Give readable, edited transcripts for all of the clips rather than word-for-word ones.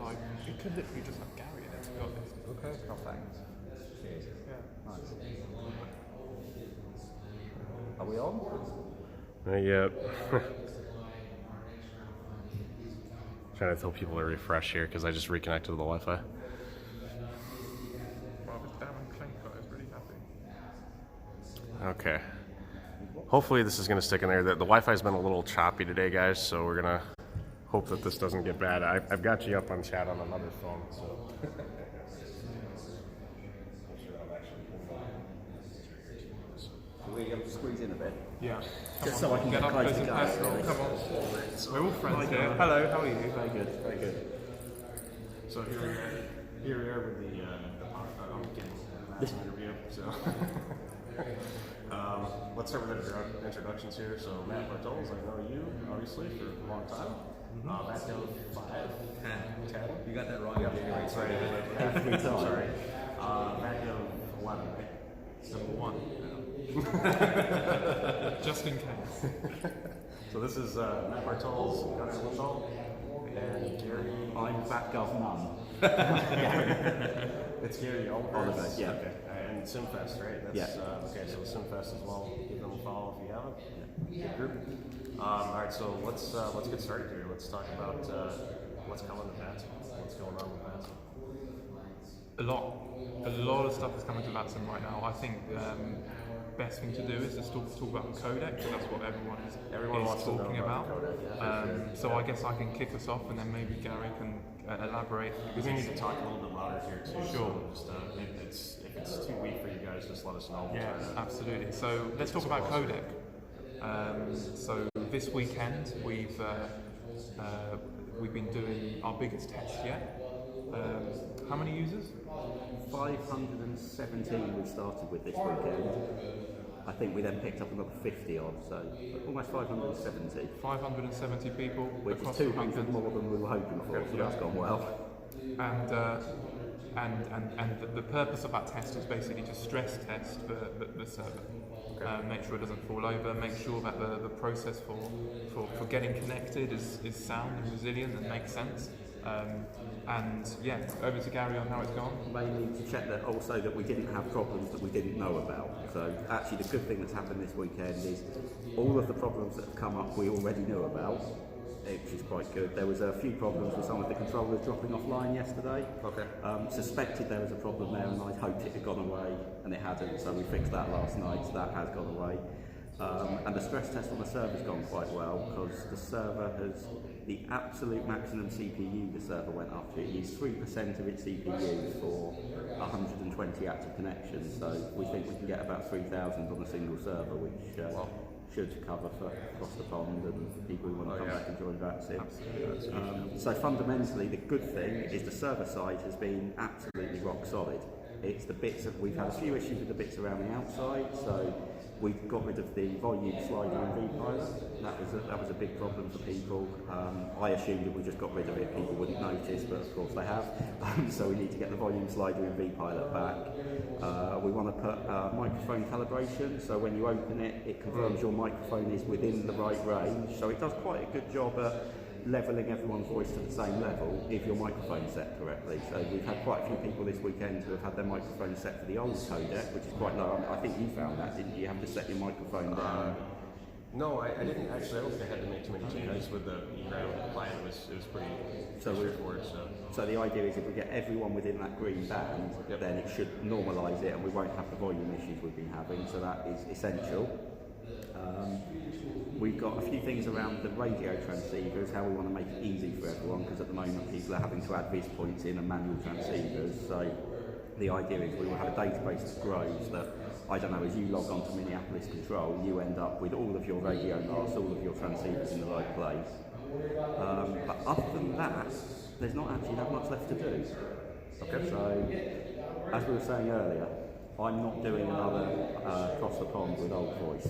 like, it could literally just have Gary in it, to be honest. Okay. Oh, thanks. Cheers. Yeah. Nice. Are we on? Not yet. Trying to tell people to refresh here because I just reconnected to the Wi-Fi. Well, this Darren Clink guy is really happy. Okay. Hopefully this is going to stick in there. The Wi-Fi's been a little choppy today, guys, so we're going to hope that this doesn't get bad. I've got you up on chat on another phone, so... We're going to squeeze in a bit. Yeah. Just so I can get up close close to and Gary. personal. Come on. We're all friends here. Hello, how are you? Very good, very good. So here we are with the I'm getting this interview. So let's start with introductions here. So Matt Bartels, I know you obviously for a long time. Matt Dove 10. You got that wrong. Yeah, sorry. Every time. Sorry. Matt Dove 11, right? Number 1. Just in case. So this is Matt Bartels, Gunnar and Gary. I'm VATGov none. It's Gary Oliver, yeah. Okay. And SimFest, right? That's, okay, so SimFest as well. Give them a follow if you haven't. Yeah. Good group. All right, so let's get started here. Let's talk about what's coming to VATSIM. What's going on with VATSIM? A lot of stuff is coming to VATSIM right now. I think best thing to do is just talk about codec, because that's what everyone is talking about. So I guess I can kick us off, and then maybe Gary can elaborate. Because we need to talk a little bit louder here too. Sure. So just, if it's too weak for you guys, just let us know. Yeah, absolutely. So let's talk about codec. So this weekend we've been doing our biggest test yet. How many users? 517 we started with this weekend. I think we then picked up another 50 odd, so almost 570. 570 people. Which is 200 more than we were hoping for, so that's gone well. And the purpose of that test is basically to stress test the server. Make sure it doesn't fall over, make sure that the process for getting connected is sound and resilient and makes sense. And yeah, over to Gary on how it's gone. Mainly to check that also that we didn't have problems that we didn't know about. So actually the good thing that's happened this weekend is all of the problems that have come up we already knew about, which is quite good. There was a few problems with some of the controllers dropping offline yesterday. Okay. Suspected there was a problem there and I hoped it had gone away, and it hadn't, so we fixed that last night, so that has gone away. And the stress test on the server's gone quite well, because the server has the absolute maximum CPU the server went up to. It used 3% of its CPU for 120 active connections, so we think we can get about 3,000 on a single server, which should cover for across the pond and people who want to come back and join VATSIM. So fundamentally the good thing is the server side has been absolutely rock solid. It's the bits that we've had a few issues with the bits around the outside, so we got rid of the volume slider in vPilot. That was a big problem for people. I assumed if we just got rid of it, people wouldn't notice, but of course they have. So we need to get the volume slider in vPilot back. We want to put microphone calibration, so when you open it, it confirms your microphone is within the right range. So it does quite a good job at levelling everyone's voice to the same level if your microphone's set correctly. So we've had quite a few people this weekend who have had their microphone set for the old codec, which is quite low. I think you found that, didn't you? You have to set your microphone down. No, I didn't actually. I don't think I had to make too many changes with the client. It was pretty straightforward. So the idea is if we get everyone within that green band, then it should normalise it and we won't have the volume issues we've been having, so that is essential. We've got a few things around the radio transceivers, how we want to make it easy for everyone, because at the moment people are having to add vis points in and manual transceivers. So the idea is we will have a database that grows that, I don't know, as you log on to Minneapolis Control, you end up with all of your radio masts, all of your transceivers in the right place. But other than that, there's not actually that much left to do. Okay. So, as we were saying earlier, I'm not doing another cross the pond with old voice.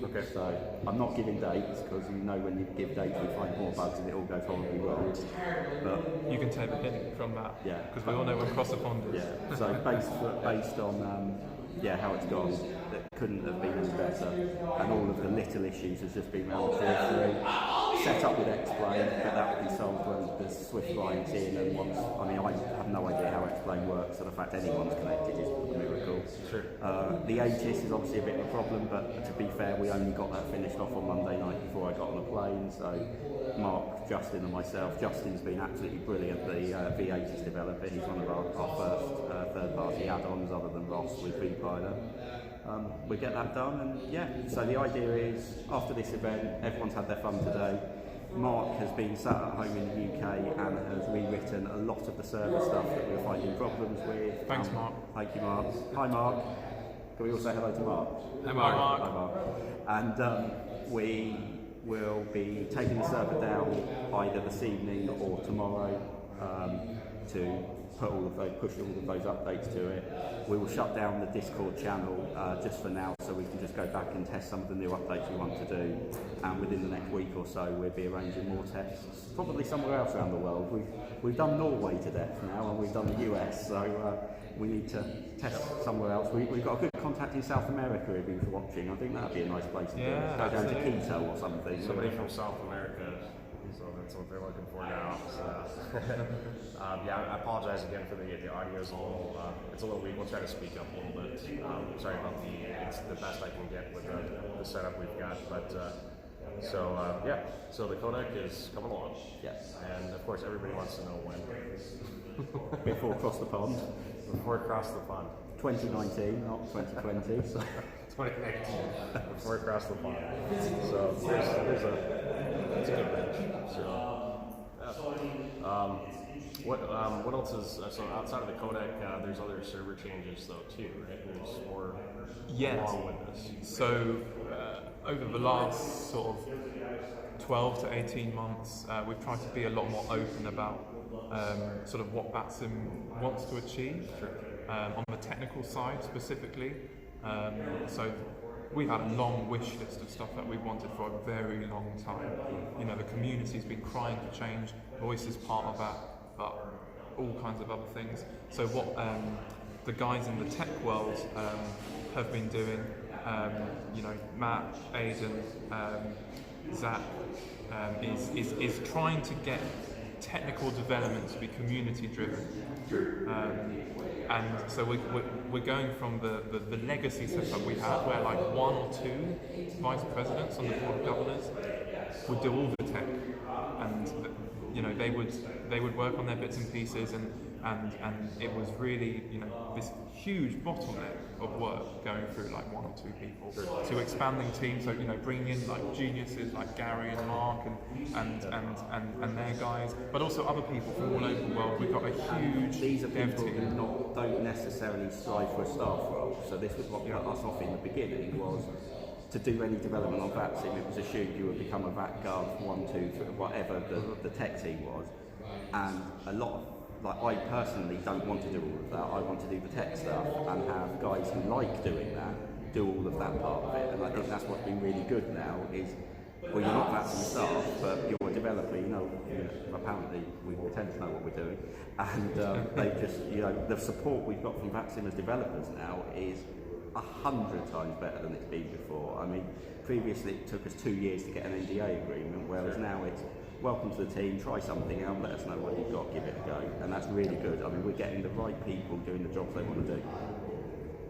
Okay. So I'm not giving dates, because you know when you give dates we find more bugs and it all goes horribly wrong. But you can take the hint from that. Yeah. Because we all know when cross the pond is. Yeah. So based on how it's gone, it couldn't have been any better. And all of the little issues has just been around the periphery. set up with Explain, but that will be solved when the Swift client's in and once, I mean, I have no idea how Explain works, so the fact anyone's connected is a miracle. Sure. The ATIS is obviously a bit of a problem, but to be fair, we only got that finished off on Monday night before I got on the plane, so Mark, Justin and myself, Justin's been absolutely brilliant, the V8's developer, he's one of our first third-party add-ons other than Ross with VPilot. We get that done, and yeah, so the idea is, after this event, everyone's had their fun today. Mark has been sat at home in the UK and has rewritten a lot of the server stuff that we were finding problems with. Thanks, Mark. Thank you, Mark. Hi, Mark. Can we all say hello to Mark? Hi, Mark. Hi, Mark. And we will be taking the server down either this evening or tomorrow to push all of those updates to it. We will shut down the Discord channel just for now, so we can just go back and test some of the new updates we want to do. And within the next week or so, we'll be arranging more tests, probably somewhere else around the world. We've done Norway to death now, and we've done the US, so we need to test somewhere else. We've got a good contact in South America if you're watching. I think that'd be a nice place to go down to Quito or something. Somebody from South America, so that's what they're looking for now. So, yeah, I apologize again for the audio is it's a little weak. We'll try to speak up a little bit. Sorry about it's the best I can get with the setup we've got, but yeah. So the codec is coming along. Yes. And of course, everybody wants to know when. Before across the pond. Before across the pond. 2019, not 2020. So. 2019. Before across the pond. So there's a good range. So, what else is so outside of the codec? There's other server changes though too, right? There's more along with this. So over the last sort of 12 to 18 months, we've tried to be a lot more open about sort of what VATSIM wants to achieve on the technical side specifically. So we've had a long wish list of stuff that we've wanted for a very long time. You know, the community's been crying for change. Voice is part of that, but all kinds of other things. So what the guys in the tech world have been doing, you know, Matt, Aidan, Zach, is trying to get technical development to be community driven. And so we're going from the legacy setup we had, where like one or two vice presidents on the board of governors would do all the tech, and you know they would work on their bits and pieces, and it was really, you know, this huge bottleneck of work going through like one or two people to expanding teams. So, you know, bringing in like geniuses like Gary and Mark and their guys, but also other people from all over the world. We've got a huge These are dev people team. who don't necessarily strive for a staff role. So this was what put us off in the beginning, was to do any development on VATSIM, it was assumed you would become a VAT Gov 1, 2, 3, whatever the tech team was. And a lot of, like, I personally don't want to do all of that. I want to do the tech stuff and have guys who like doing that do all of that part of it. And I think that's what's been really good now is, well, you're not VATSIM staff, but you're a developer, you know, apparently we pretend to know what we're doing. And they just, you know, the support we've got from VATSIM as developers now is 100 times better than it's been before. I mean, previously it took us 2 years to get an NDA agreement, whereas now it's welcome to the team, try something out, let us know what you've got, give it a go. And that's really good. I mean, we're getting the right people doing the jobs they want to do.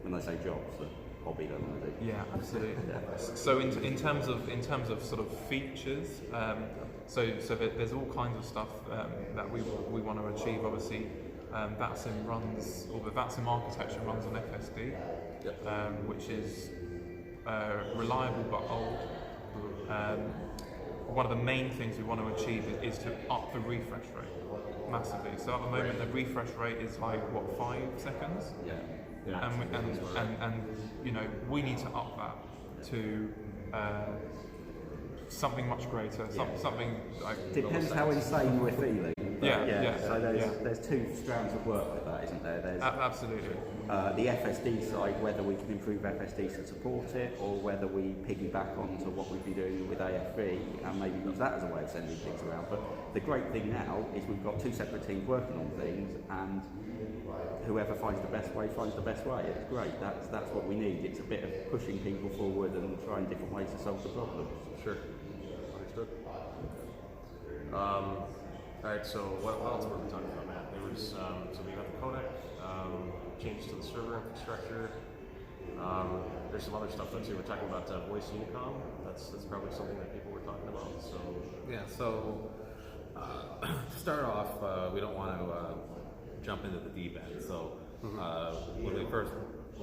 When I say jobs, the hobby they want to do. Yeah, absolutely. Yeah. So in terms of sort of features, so there's all kinds of stuff that we want to achieve. Obviously, VATSIM runs, or the VATSIM architecture runs on FSD, which is reliable but old. One of the main things we want to achieve is to up the refresh rate massively. So at the moment the refresh rate is like, what, 5 seconds? Yeah. And you know, we need to up that to something much greater, something like... Depends how insane we're feeling. Yeah. So there's two strands of work with that, isn't there? There's absolutely. the FSD side, whether we can improve FSD to support it, or whether we piggyback onto what we've been doing with AFV and maybe use that as a way of sending things around. But the great thing now is we've got two separate teams working on things, and whoever finds the best way finds the best way. It's great. That's what we need. It's a bit of pushing people forward and trying different ways to solve the problems. Sure. Understood. All right, so what else were we talking about, Matt? There was, so we got the codec, changes to the server infrastructure. There's some other stuff though too. We're talking about voice unicom. That's probably something that people were talking about. So yeah. So to start off, we don't want to jump into the deep end. So when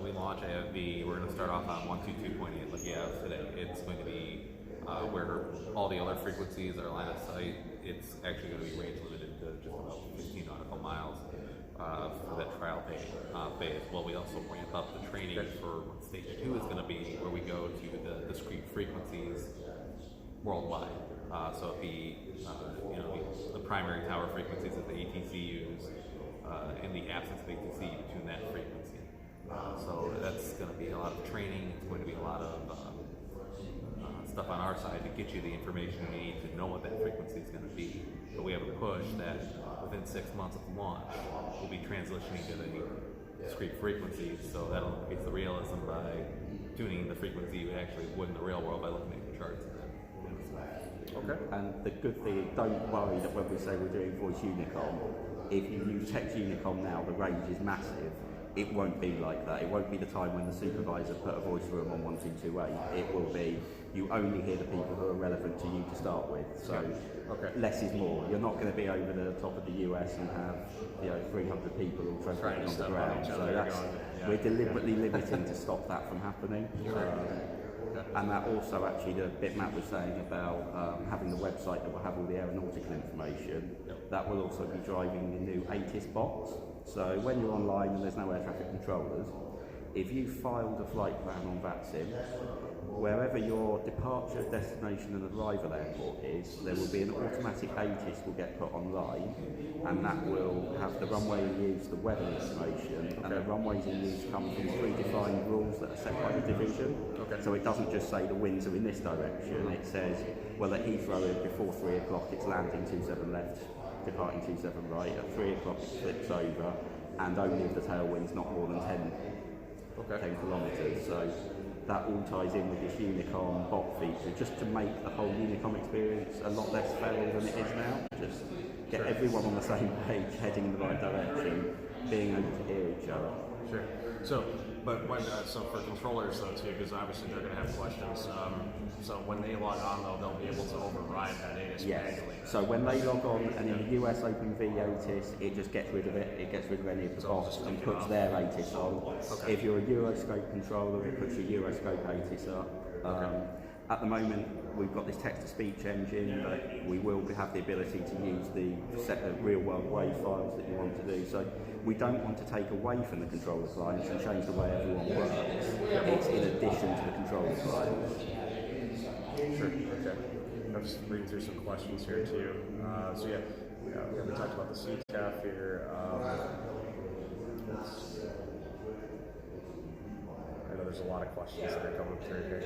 we launch AFV, we're going to start off on 122.8 like you have today. It's going to be where all the other frequencies are line of sight. It's actually going to be range limited to just about 15 nautical miles for that trial phase. Well, we also ramp up the training for what stage 2 is going to be, where we go to the discrete frequencies worldwide. So it'd be the primary tower frequencies that the ATCUs in the absence of ATC to tune that frequency. So that's going to be a lot of training. It's going to be a lot of stuff on our side to get you the information you need to know what that frequency is going to be. But we have a push that within 6 months of launch, we'll be transitioning to the discrete frequencies. So that'll increase the realism by tuning the frequency you actually would in the real world by looking at your charts. Okay. And the good thing, don't worry that when we say we're doing voice unicom, if you use text unicom now, the range is massive. It won't be like that. It won't be the time when the supervisor put a voice room on 1228. It will be, you only hear the people who are relevant to you to start with. So less is more. You're not going to be over the top of the US and have 300 people all transmitting on the ground. So we're deliberately limiting to stop that from happening. And that also actually, the bit Matt was saying about having the website that will have all the aeronautical information, that will also be driving the new ATIS box. So when you're online and there's no air traffic controllers, if you filed a flight plan on VATSIM, wherever your departure, destination and arrival airport is, there will be an automatic ATIS will get put online, and that will have the runway in use, the weather information, and the runways in use come from predefined rules that are set by the division. So it doesn't just say the winds are in this direction, it says, well at Heathrow before 3 o'clock it's landing 27 left, departing 27 right, at 3 o'clock it flips over, and only if the tailwind's not more than 10 kilometres. So that all ties in with this Unicom bot feature, just to make the whole Unicom experience a lot less fail than it is now. Just get everyone on the same page, heading in the right direction, being able to hear each other. Sure. So, but when so for controllers though too, because obviously they're going to have questions. So when they log on though, they'll be able to override that ATIS manually. So when they log on, and in the US OpenV ATIS, it just gets rid of it. It gets rid of any of the bots and puts their ATIS on. If you're a Euroscope controller, it puts your Euroscope ATIS up. At the moment, we've got this text-to-speech engine, but we will have the ability to use the set of real-world WAV files that you want to do. So we don't want to take away from the controller clients and change the way everyone works. It's in addition to the controller clients. Sure. Okay. I'm just reading through some questions here too. So we talked about the CTAF here. I know there's a lot of questions that are coming through here.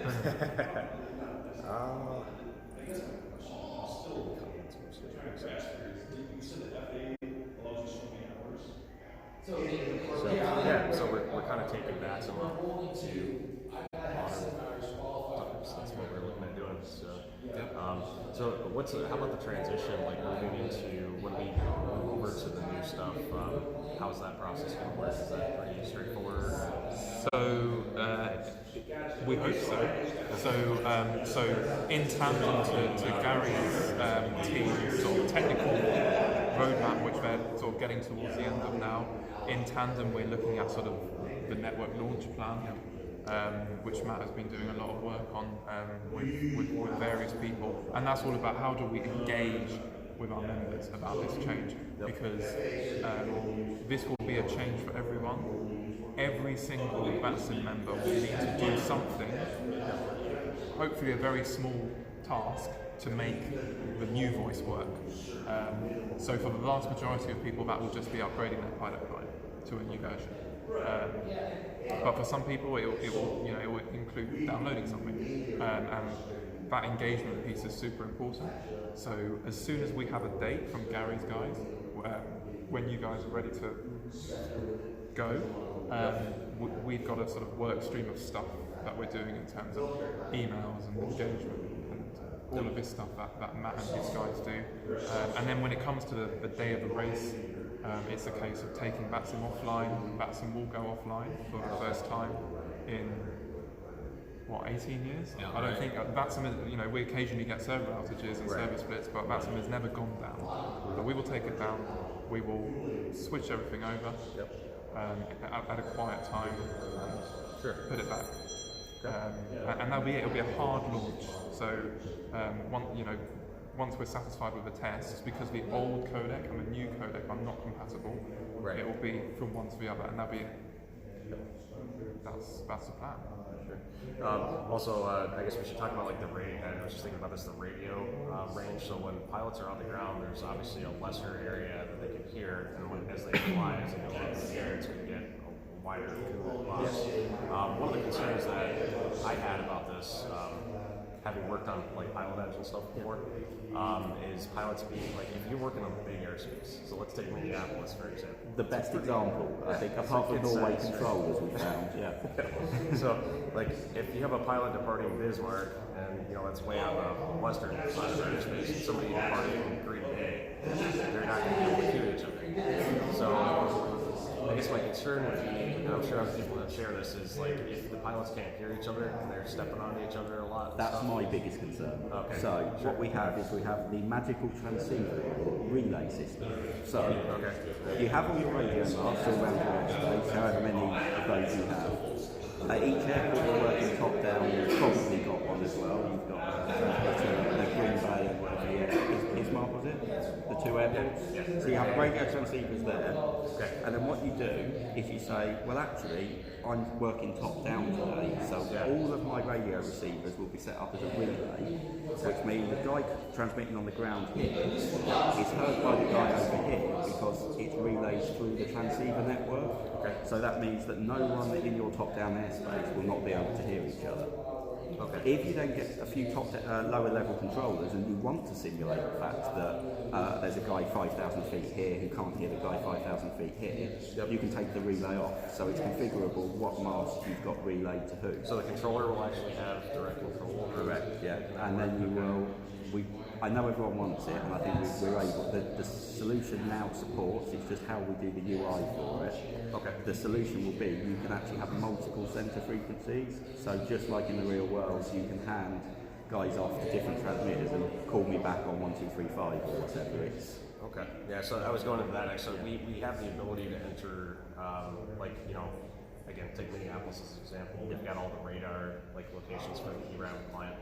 So we're kind of taking VATSIM up to modern times. That's what we're looking at doing. So how about the transition, like moving into when we move over to the new stuff? How's that process going to work? Is that pretty straightforward? So we hope so. So in tandem to Gary's team sort of technical roadmap, which they're sort of getting towards the end of now, in tandem we're looking at sort of the network launch plan, which Matt has been doing a lot of work on with various people, and that's all about how do we engage with our members about this change, because this will be a change for everyone. Every single VATSIM member will need to do something, hopefully a very small task, to make the new voice work. So for the vast majority of people, that will just be upgrading their pilot client to a new version. But for some people, it will include downloading something, and that engagement piece is super important. So as soon as we have a date from Gary's guys, when you guys are ready to go, we've got a sort of work stream of stuff that we're doing in terms of emails and engagement and all of this stuff that Matt and his guys do. And then when it comes to the day of the race, it's a case of taking VATSIM offline. VATSIM will go offline for the first time in 18 years? Yeah, I don't think VATSIM is, we occasionally get server outages and server splits, but VATSIM has never gone down. But we will take it down, we will switch everything over at a quiet time and put it back. And that'll be it, it'll be a hard launch. So once we're satisfied with the tests, because the old codec and the new codec are not compatible, it will be from one to the other, and that'll be it. That's the plan. Also, I guess we should talk about like the radio. I was just thinking about this, the radio range. So when pilots are on the ground, there's obviously a lesser area that they can hear, and as they fly, as they go up in the air, it's going to get a wider box. One of the concerns that I had about this, having worked on like pilot edge and stuff before, is pilots being like, if you're working on big airspace, so let's take Minneapolis for example. The best example, I think, apart from Norway control, as we found. So, like, if you have a pilot departing Bismarck, and that's way on the western side of airspace, and somebody departing Green Bay, they're not going to be able to hear each other. So, I guess my concern would be, and I'm sure other people that share this, is like if the pilots can't hear each other and they're stepping on each other a lot. That's my biggest concern. Okay. So what we have is we have the magical transceiver relay system. So you have all your radio masts all around your airspace, however many of those you have. At each airport you're working top down, you've probably got one as well. You've got the Green Bay and whatever, Bismarck was it? The two airports? So you have radio transceivers there. And then what you do is you say, well actually, I'm working top down today, so all of my radio receivers will be set up as a relay, which means the guy transmitting on the ground here is heard by the guy over here because it's relayed through the transceiver network. So that means that no one in your top down airspace will not be able to hear each other. If you then get a few lower level controllers and you want to simulate the fact that there's a guy 5,000 feet here who can't hear the guy 5,000 feet here, you can take the relay off. So it's configurable what mast you've got relayed to who. So the controller will actually have direct control? Correct, yeah. And then you will, I know everyone wants it, and I think we're able, the solution now supports, it's just how we do the UI for it. The solution will be, you can actually have multiple center frequencies, so just like in the real world, you can hand guys off to different transmitters and call me back on 1235 or whatever it's. Yeah, so I was going into that, so we have the ability to enter, again, take Minneapolis as an example. We've got all the radar locations for the ERAM client,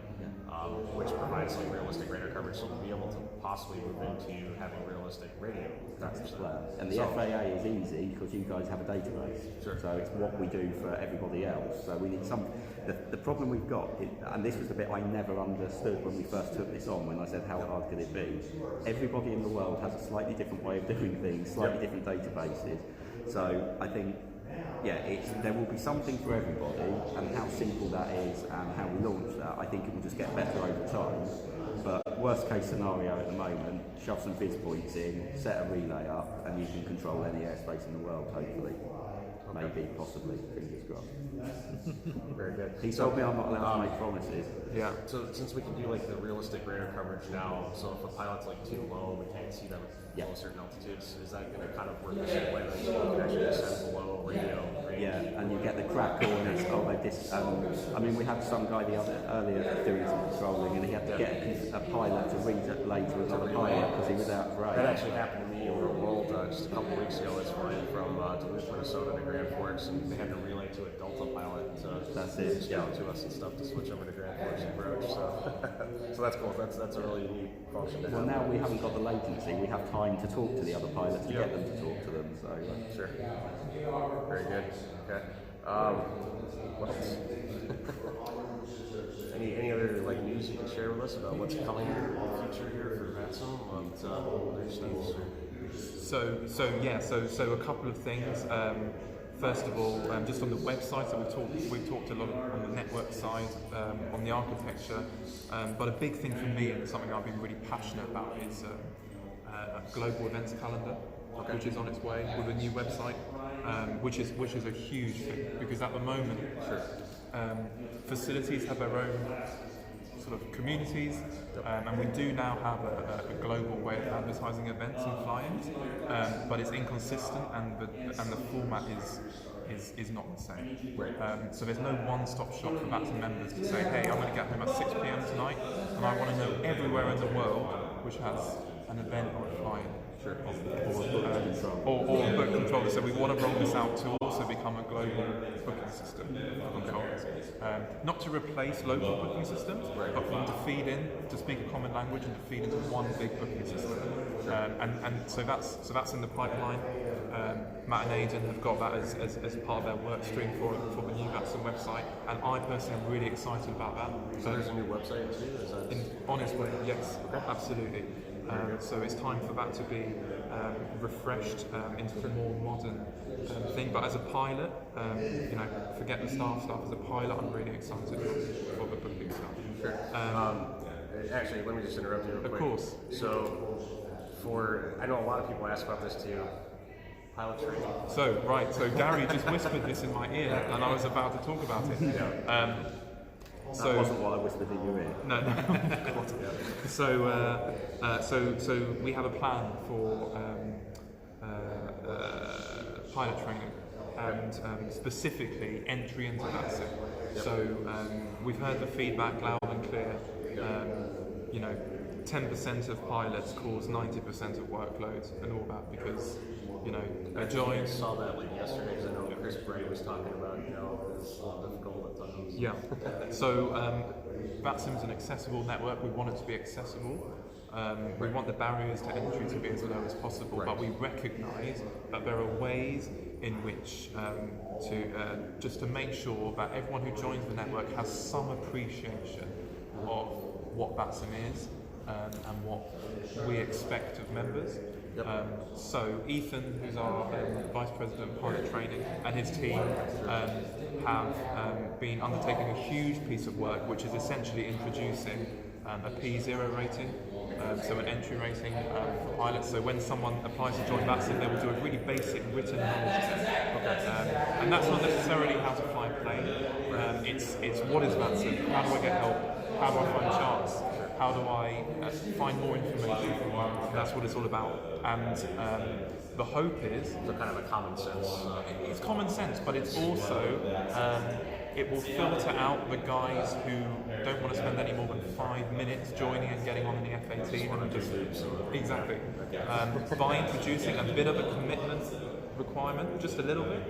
which provides realistic radar coverage. So we'll be able to possibly move into having realistic radio That's the plan. And the FAA is easy because you guys have a database. So it's what we do for everybody else. So we need some. The problem we've got, and this was the bit I never understood when we first took this on, when I said how hard could it be. Everybody in the world has a slightly different way of doing things, slightly different databases. So I think. There will be something for everybody, and how simple that is and how we launch that, I think it will just get better over time. But worst case scenario at the moment, shove some viz points in, set a relay up, and you can control any airspace in the world, hopefully. Maybe, possibly, fingers crossed. Very good. He told me I'm not allowed to make promises. Yeah. So since we can do the realistic radar coverage now, so if a pilot's too low, we can't see them below certain altitudes, is that going to kind of work the same way that you can actually descend below radio range? Yeah, and you get the crackle and it's, we had some guy earlier doing some controlling, and he had to get a pilot to read it later another pilot because he was out of range. That actually happened to me over a world just a couple of weeks ago. I was flying from Duluth, Minnesota to Grand Forks, and they had to relay to a Delta pilot to reach down to us and stuff to switch over to Grand Forks approach. So that's cool. That's a really neat function to have. Well, now we haven't got the latency. We have time to talk to the other pilots to get them to talk to them. So sure. Very good. Okay. What else? Any other news you can share with us about what's coming in the future here for VATSIM? So a couple of things. First of all, just on the website, so we've talked a lot on the network side, on the architecture, but a big thing for me and something I've been really passionate about is a global events calendar, which is on its way with a new website, which is a huge thing, because at the moment, facilities have their own sort of communities, and we do now have a global way of advertising events and fly-ins, but it's inconsistent, and the format is not the same. So there's no one-stop shop for VATSIM members to say, hey, I'm going to get home at 6 p.m. tonight, and I want to know everywhere in the world which has an event or a fly-in. Sure. Or a book controller. So we want to roll this out to also become a global booking system for controllers. Not to replace local booking systems, but for them to feed in, to speak a common language and to feed into one big booking system. And so that's in the pipeline. Matt and Aidan have got that as part of their work stream for the new VATSIM website, and I personally am really excited about that. So there's a new website too? Is that... On its way, yes, absolutely. So it's time for that to be refreshed into a more modern thing. But as a pilot, forget the staff stuff. As a pilot, I'm really excited for the booking stuff. Sure. Actually, let me just interrupt you real quick. Of course. So, I know a lot of people ask about this too. Pilot training. So Gary just whispered this in my ear, and I was about to talk about it. That wasn't what I whispered in your ear. No. So we have a plan for pilot training, and specifically entry into VATSIM. So we've heard the feedback loud and clear. 10% of pilots cause 90% of workloads and all that because they join. I saw that yesterday because I know Chris Bray was talking about it's difficult at times. Yeah. So VATSIM is an accessible network. We want it to be accessible. We want the barriers to entry to be as low as possible, but we recognise that there are ways in which to make sure that everyone who joins the network has some appreciation of what VATSIM is and what we expect of members. So Ethan, who's our Vice President of Pilot Training, and his team have been undertaking a huge piece of work, which is essentially introducing a P0 rating, so an entry rating for pilots. So when someone applies to join VATSIM, they will do a really basic written knowledge test. And that's not necessarily how to fly a plane. It's what is VATSIM? How do I get help? How do I find charts? How do I find more information? That's what it's all about. And the hope is... So kind of a common sense. It's common sense, but it's also... it will filter out the guys who don't want to spend any more than 5 minutes joining and getting on in the F-18 and just... Exactly. By introducing a bit of a commitment requirement, just a little bit,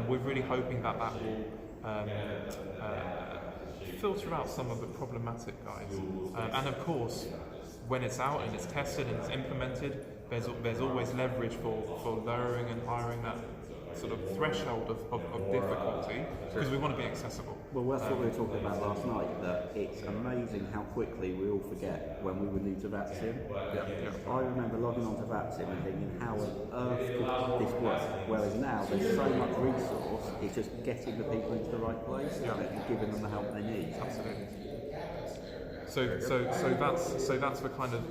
we're really hoping that will... filter out some of the problematic guys, and of course, when it's out and it's tested and it's implemented, there's always leverage for lowering and hiring that sort of threshold of difficulty because we want to be accessible. Well, that's what we were talking about last night. That it's amazing how quickly we all forget when we were new to VATSIM. I remember logging on to VATSIM and thinking, how on earth could this work? Whereas now there's so much resource, it's just getting the people into the right place and giving them the help they need. Absolutely. So that's the kind of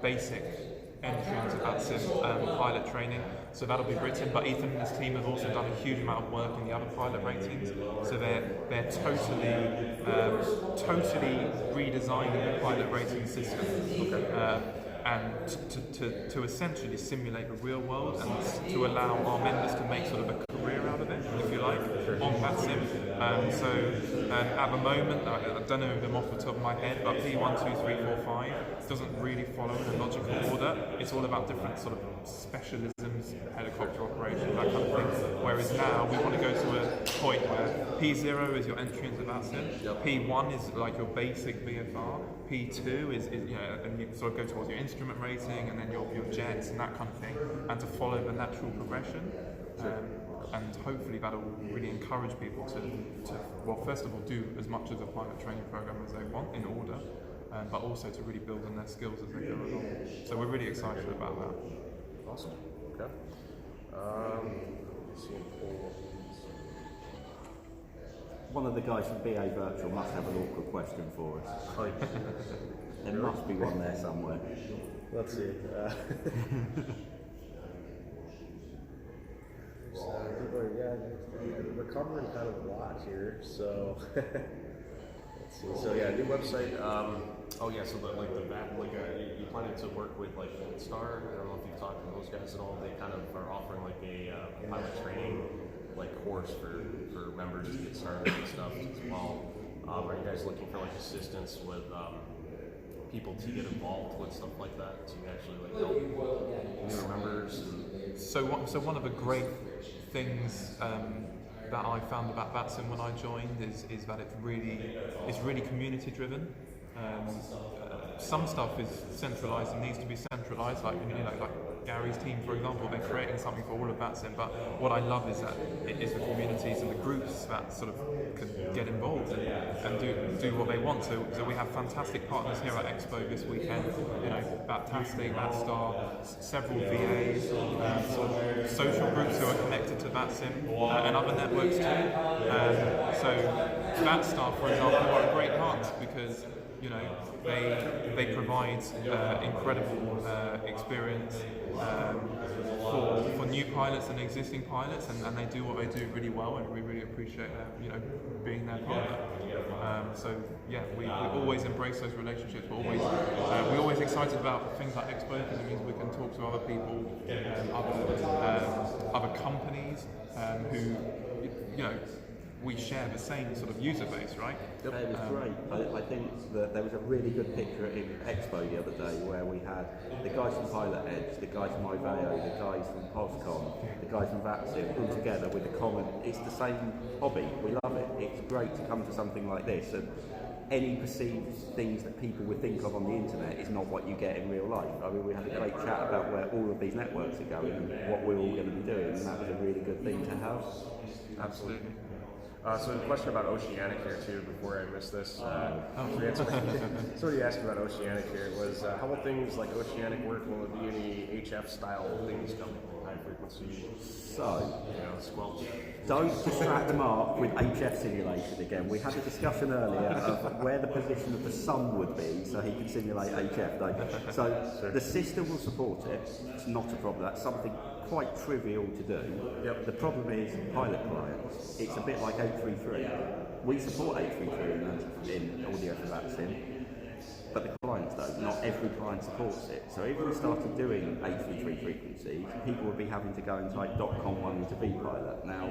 basic entry into VATSIM pilot training. So that'll be written, but Ethan and his team have also done a huge amount of work in the other pilot ratings. So they're totally redesigning the pilot rating system. And to essentially simulate the real world and to allow our members to make sort of a career out of it, if you like, on VATSIM. At the moment, I don't know them off the top of my head, but P1, 2, 3, 4, 5 doesn't really follow in a logical order. It's all about different sort of specialisms, helicopter operation, that kind of thing. Whereas now we want to go to a point where P0 is your entry into VATSIM, P1 is like your basic VFR, P2 is and you sort of go towards your instrument rating and then your jets and that kind of thing, and to follow the natural progression. And hopefully that'll really encourage people to well, first of all, do as much of the pilot training program as they want in order, but also to really build on their skills as they go along. So we're really excited about that. Awesome. Okay. Let's see. One of the guys from BA Virtual must have an awkward question for us. There must be one there somewhere. Let's see. We're covering kind of a lot here, so So yeah, new website. Oh yeah, so the VAT, you planning to work with like Star? I don't know if you've talked to those guys at all. They kind of are offering like a pilot training like course for members to get started and stuff as well. Are you guys looking for like assistance with people to get involved with stuff like that to actually like help newer members? And So one of the great things that I found about VATSIM when I joined is that it's really community driven. Some stuff is centralised and needs to be centralised, like Gary's team, for example, they're creating something for all of VATSIM. But what I love is that it is the communities and the groups that sort of can get involved and do what they want. So we have fantastic partners here at Expo this weekend. VATtastic, VATStar, several VAs, sort of social groups who are connected to VATSIM and other networks too. So VATStar, for example, are a great partner because they provide incredible experience for new pilots and existing pilots, and they do what they do really well, and we really appreciate being their partner. So yeah, we always embrace those relationships. We're always excited about things like Expo because it means we can talk to other people, other companies who we share the same sort of user base, right? It was great. I think that there was a really good picture in Expo the other day where we had the guys from Pilot Edge, the guys from Iveo, the guys from POSCOM, the guys from VATSIM all together with the common, it's the same hobby, we love it. It's great to come to something like this, and any perceived things that people would think of on the internet is not what you get in real life. I mean, we had a great chat about where all of these networks are going and what we're all going to be doing, and that was a really good thing to have. Absolutely. So a question about Oceanic here too, before I miss this. Somebody asked about Oceanic here. Was how will things like Oceanic work? Will there be any HF style things coming? High frequency? So, squelch. don't distract the mark with HF simulation again. We had a discussion earlier of where the position of the sun would be so he can simulate HF. So the system will support it. It's not a problem. That's something quite trivial to do. Yep. The problem is pilot clients. It's a bit like 833. We support 833 in audio for VATSIM, but the clients don't. Not every client supports it. So if we started doing 833 frequencies, people would be having to go and type .com1 into vPilot. Now,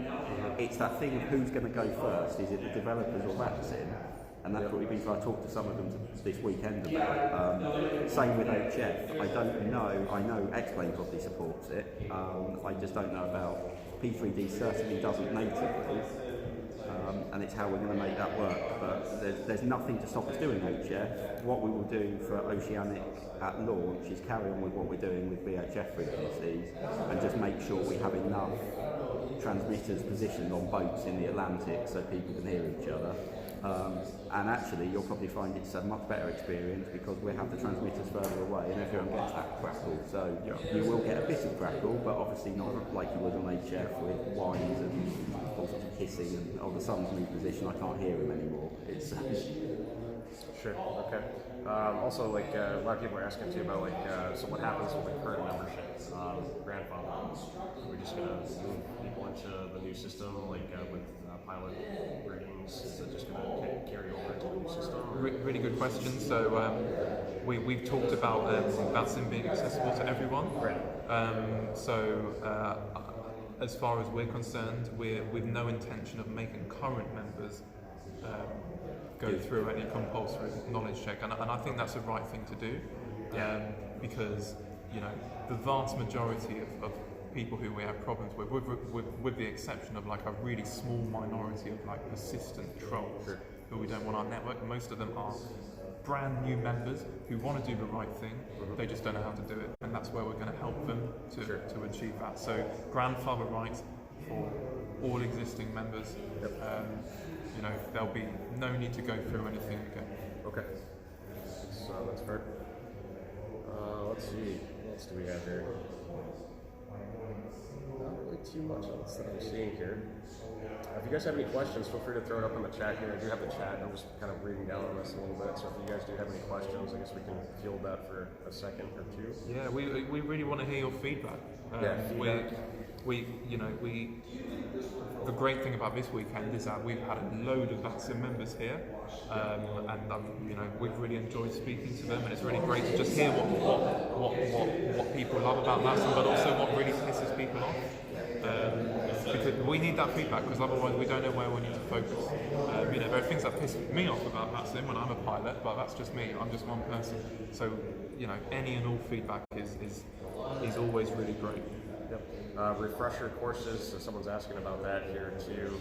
it's that thing of who's going to go first. Is it the developers or VATSIM? And that's what we've been trying to talk to some of them this weekend about. Same with HF. I don't know. I know X-Plane probably supports it. I just don't know about P3D. Certainly doesn't natively. And it's how we're going to make that work. But there's nothing to stop us doing HF. What we will do for Oceanic at launch is carry on with what we're doing with VHF frequencies and just make sure we have enough transmitters positioned on boats in the Atlantic so people can hear each other. And actually you'll probably find it's a much better experience because we have the transmitters further away and everyone gets that crackle. So you will get a bit of crackle, but obviously not like you would on HF with whines and all sorts of hissing and the sun's moved position, I can't hear him anymore. It's Sure. Okay. Also, like a lot of people are asking too about so what happens with the current membership, grandfather? We're just gonna move people into the new system, with pilot ratings. Is it just gonna carry over into the new system? Really good question. So we've talked about VATSIM being accessible to everyone. Right. As far as we're concerned, with no intention of making current members go through any compulsory knowledge check, and I think that's the right thing to do, because the vast majority of people who we have problems with the exception of a really small minority of persistent trolls who we don't want on our network, most of them are brand new members who want to do the right thing, they just don't know how to do it, and that's where we're going to help them to achieve that. So grandfather rights for all existing members. There'll be no need to go through anything again. Okay. That's fair. Let's see. What else do we have here? Not really too much else that I'm seeing here. If you guys have any questions, feel free to throw it up in the chat here. I do have the chat. I'm just kind of reading down on this a little bit. So if you guys do have any questions, I guess we can field that for a second or two. Yeah, we really want to hear your feedback. Feedback. The great thing about this weekend is that we've had a load of VATSIM members here, and we've really enjoyed speaking to them, and it's really great to just hear what people love about VATSIM, but also what really pisses people off. Because we need that feedback, because otherwise we don't know where we need to focus. There are things that piss me off about VATSIM when I'm a pilot, but that's just me. I'm just one person. So any and all feedback is always really great. Yep. Refresher courses, so someone's asking about that here too.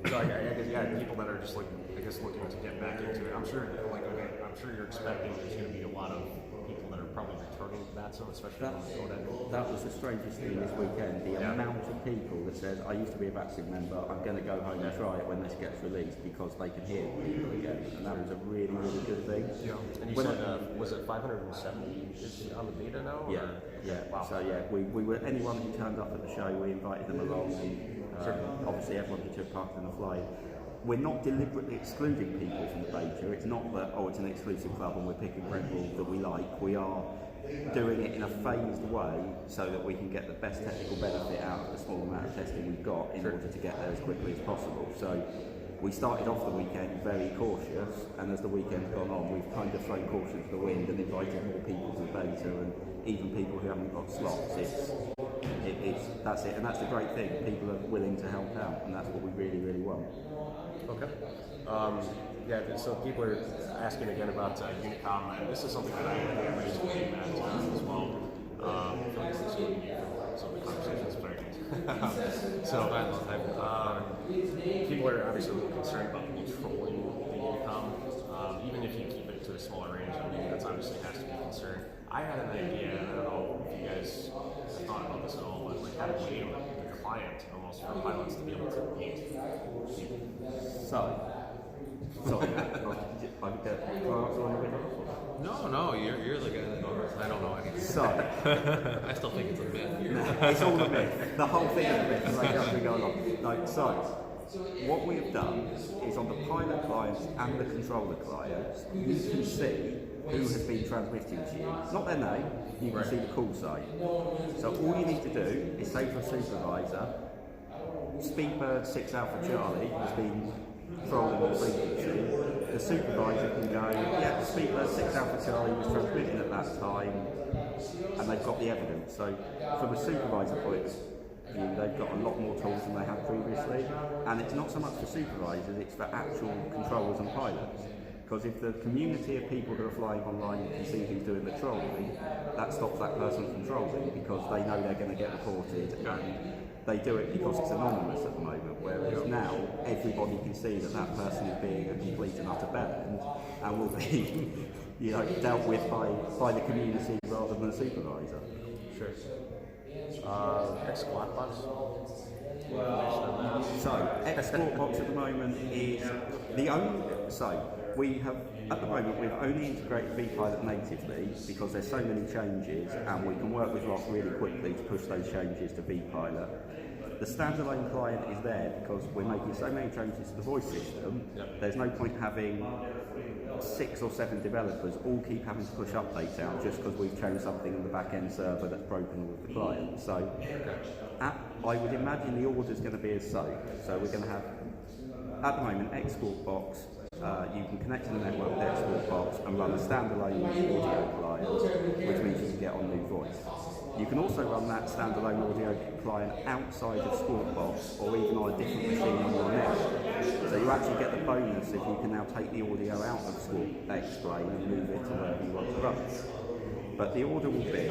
So I guess, people that are just looking to get back into it. I'm sure you're expecting there's going to be a lot of people that are probably returning to VATSIM, especially on the code. That was the strangest thing this weekend. The amount of people that says, I used to be a VATSIM member, I'm going to go home and try it when this gets released because they can hear people again. And that was a really, really good thing. Yeah. And you said, was it 570 is on the beta now? Yeah. Wow. So we were, anyone who turned up at the show, we invited them along. And, obviously everyone who took part in the flight. We're not deliberately excluding people from the beta. It's not that, it's an exclusive club and we're picking people that we like. We are doing it in a phased way so that we can get the best technical benefit out of the small amount of testing we've got in order to get there as quickly as possible. So we started off the weekend very cautious, and as the weekend's gone on, we've kind of thrown caution to the wind and invited more people to the beta, and even people who haven't got slots. That's it, and that's the great thing. People are willing to help out, and that's what we really, really want. Okay. So people are asking again about Unicom, and this is something that I raised with you, Matt, as well. I feel like this is what you need for some of the conversations starting. People are obviously a little concerned about controlling the Unicom. Even if you keep it to a smaller range, that's obviously has to be a concern. I had an idea, and I don't know if you guys have thought about this at all, but like having the client almost for pilots to be able to meet people. Sorry, No, you're the guy that knows. I don't know anything. So, I still think it's a myth. no, it's all a myth. The whole thing is a myth. Like, as we go along. No, so, what we have done is on the pilot clients and the controller clients, you can see who has been transmitting to you. Not their name, you can see the call sign. So all you need to do is say to a supervisor, Speedbird 6 Alpha Charlie has been controlling the frequency. The supervisor can go, yeah, Speedbird 6 Alpha Charlie was transmitting at that time, and they've got the evidence. So from a supervisor point of view, they've got a lot more tools than they had previously, and it's not so much for supervisors, it's for actual controllers and pilots. Because if the community of people who are flying online can see who's doing the trolling, that stops that person from trolling because they know they're going to get reported, and they do it because it's anonymous at the moment, whereas now everybody can see that that person is being a complete and utter bellend and will be dealt with by the community rather than the supervisor. Sure. Export box. So, export box at the moment is the only. So, we have at the moment we've only integrated VPilot natively because there's so many changes, and we can work with Ross really quickly to push those changes to VPilot. The standalone client is there because we're making so many changes to the voice system. There's no point having 6 or 7 developers all keep having to push updates out just because we've changed something in the back-end server that's broken with the client. So I would imagine the order is going to be as so. So we're going to have, at the moment, export box. You can connect to the network with export box and run a standalone audio client, which means you can get on new voice. You can also run that standalone audio client outside of Squawkbox or even on a different machine on your network. So you actually get the bonus if you can now take the audio out of Squawk X-Plane and move it to wherever you want to run it. But the order will be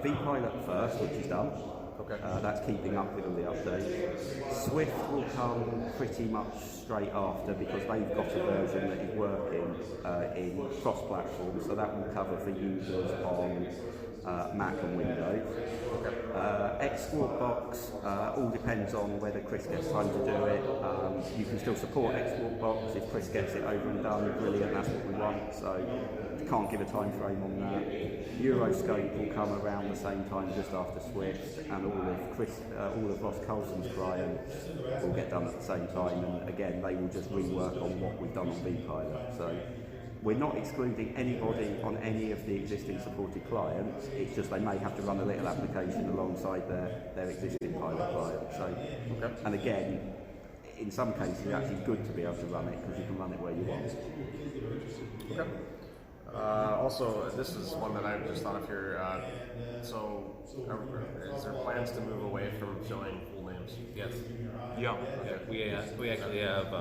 VPilot first, which is done. Okay. That's keeping up with all the updates. Swift will come pretty much straight after because they've got a version that is working in cross-platform, so that will cover for users on Mac and Windows. Export box all depends on whether Chris gets time to do it. You can still support export box if Chris gets it over and done. Brilliant, that's what we want. So can't give a time frame on that. Euroscope will come around the same time just after Swift, and all of Ross Coulson's clients will get done at the same time. And again, they will just rework on what we've done on vPilot. So we're not excluding anybody on any of the existing supported clients. It's just they may have to run a little application alongside their existing pilot client. So, and again, in some cases, it's actually good to be able to run it because you can run it where you want. Okay. Also, this is one that I just thought of here. Is there plans to move away from showing full names? Yes. Yeah. We actually have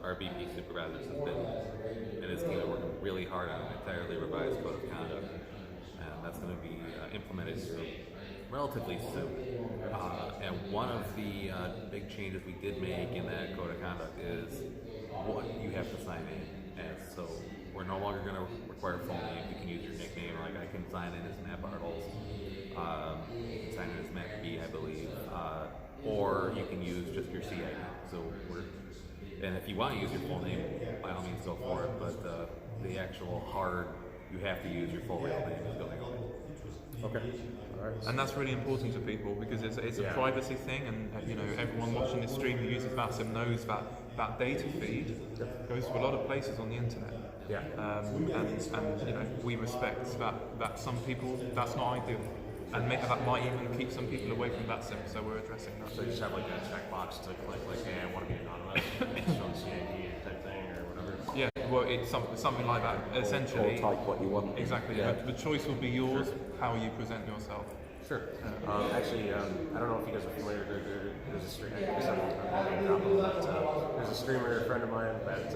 our VP supervisor has been and his team are working really hard on an entirely revised code of conduct, and that's going to be implemented here relatively soon. And one of the big changes we did make in that code of conduct is what you have to sign in as. So we're no longer going to require full name. You can use your nickname. Like I can sign in as Matt Bartles. You can sign in as Matt B, I believe. Or you can use just your CID. So and if you want to use your full name, by all means go for it. But the actual hard, you have to use your full real name is going away. Okay. All right. And that's really important to people because it's a privacy thing, and everyone watching this stream who uses VATSIM knows that data feed goes to a lot of places on the internet. Yeah. And we respect that some people that's not ideal, and that might even keep some people away from VATSIM. So we're addressing that. So you just have like a checkbox to click, like, hey, I want to be anonymous, show the CID type thing or whatever. Yeah. Well, it's something like that. Essentially. Or type what you want. Exactly. Yeah. The choice will be yours. How you present yourself. Sure. Actually, I don't know if you guys are familiar. There's a streamer. There's a streamer, a friend of mine, that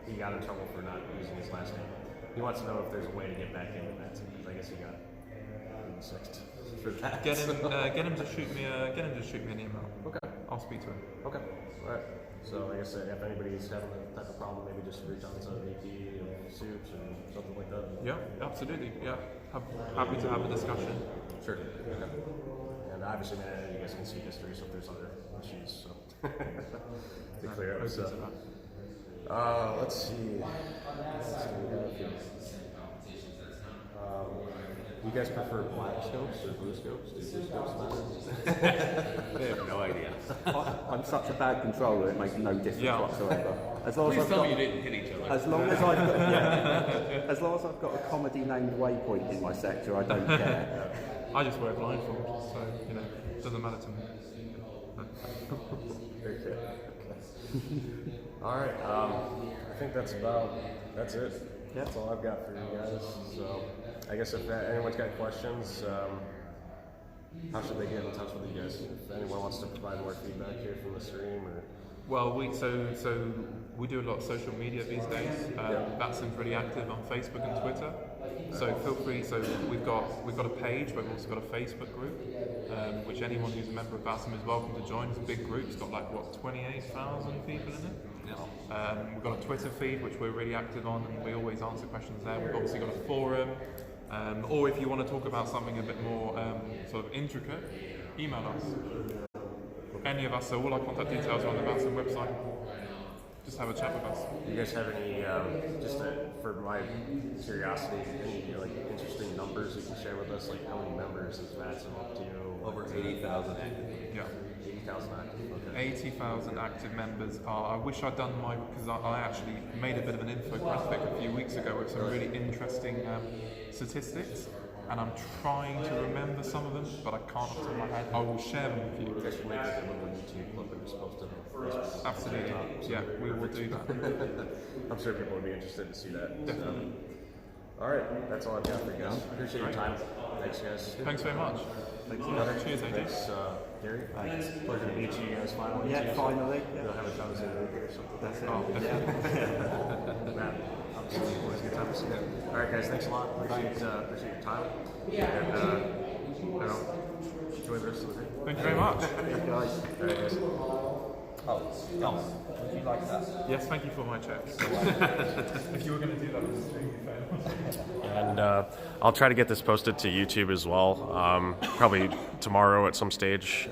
he got in trouble for not using his last name. He wants to know if there's a way to get back into that because I guess he got sixth for that. Get him to shoot me an email. Okay. I'll speak to him. Okay. All right. So I guess if anybody's having that type of problem, maybe just reach out to VP of Suits or something like that. Yeah, absolutely. Yeah, happy to have a discussion. Sure. Okay. And obviously, man, you guys can see history, so if there's other issues, so to clear up. So, let's see. You guys prefer black scopes or blue scopes? Do blue scopes matter? They have no idea. I'm such a bad controller; it makes no difference whatsoever. As long Please as I've tell got, me you didn't hit each other. as long as I've got a comedy named Waypoint in my sector, I don't care. I just wear a blindfold, so it doesn't matter to me. Very good. All right. I think that's it. Yeah. That's all I've got for you guys. So I guess if anyone's got questions, how should they get in touch with you guys? If anyone wants to provide more feedback here from the stream, or Well, we do a lot of social media these days. VATSIM's really active on Facebook and Twitter. So feel free. So we've got a page, but we've also got a Facebook group, which anyone who's a member of VATSIM is welcome to join. It's a big group. It's got 28,000 people in it. We've got a Twitter feed, which we're really active on, and we always answer questions there. We've obviously got a forum. Or if you want to talk about something a bit more sort of intricate, email us. Any of us, so all our contact details are on the VATSIM website. Just have a chat with us. do you guys have any, for my curiosity, any interesting numbers you can share with us? Like how many members is VATSIM up to? Over 80,000 active. Yeah. 80,000 active. Okay. 80,000 active members are. I wish I'd done because I actually made a bit of an infographic a few weeks ago with some really interesting statistics, and I'm trying to remember some of them, but I can't off the top of my head. I will share them with you. You guys should make a little YouTube clip and just post it on Facebook. Absolutely. Yeah, we will do that. I'm sure people would be interested to see that. Definitely. All right, that's all I've got for you guys. Appreciate your time. Thanks, guys. Thanks very much. Thank you. Cheers, AJ. Thanks, Gary. Thanks. Pleasure to meet you guys finally. Yeah, finally. Yeah. We'll have a conversation or something. That's it. Oh, definitely. Matt, obviously, always a good time to see you. All right, guys, thanks a lot. Appreciate your time. And enjoy the rest of the day. Thank you very much. Guys. All right, guys. Oh, no. Would you like that? Yes, thank you for my checks. If you were going to do that, it was extremely fair. And I'll try to get this posted to YouTube as well, probably tomorrow at some stage.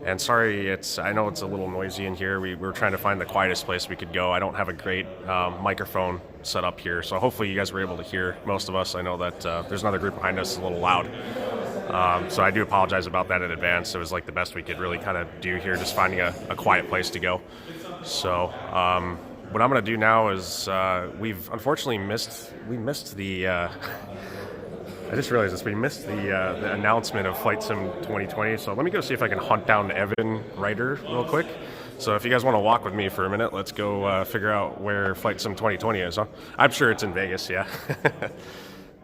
And sorry, I know it's a little noisy in here. We're trying to find the quietest place we could go. I don't have a great microphone set up here, so hopefully you guys were able to hear most of us. I know that there's another group behind us a little loud. So I do apologize about that in advance. It was like the best we could really kind of do here, just finding a quiet place to go. So what I'm going to do now is we've unfortunately missed the I just realized this. We missed the announcement of Flight Sim 2020, so let me go see if I can hunt down Evan Ryder real quick. So if you guys want to walk with me for a minute, let's go figure out where Flight Sim 2020 is. Huh? I'm sure it's in Vegas, yeah.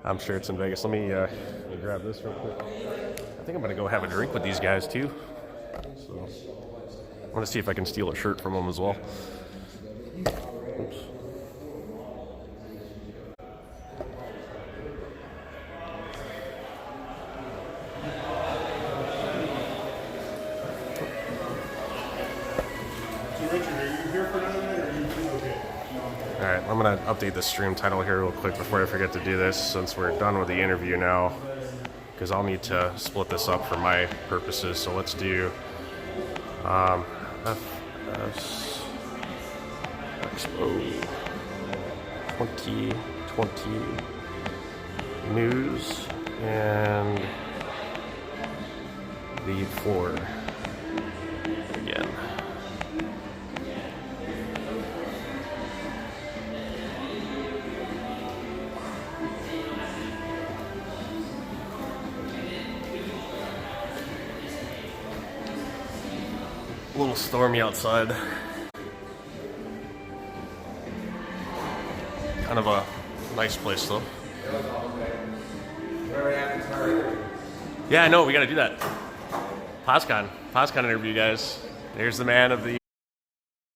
I'm sure it's in Vegas. Let me grab this real quick. I think I'm going to go have a drink with these guys, too. So I want to see if I can steal a shirt from them as well. Oops. Alright, I'm going to update the stream title here real quick before I forget to do this, since we're done with the interview now, because I'll need to split this up for my purposes. So let's do FS Expo 2020 news and the floor again. A little stormy outside. Kind of a nice place though. Yeah, I know, we gotta do that. PosCon interview, guys. There's the man of the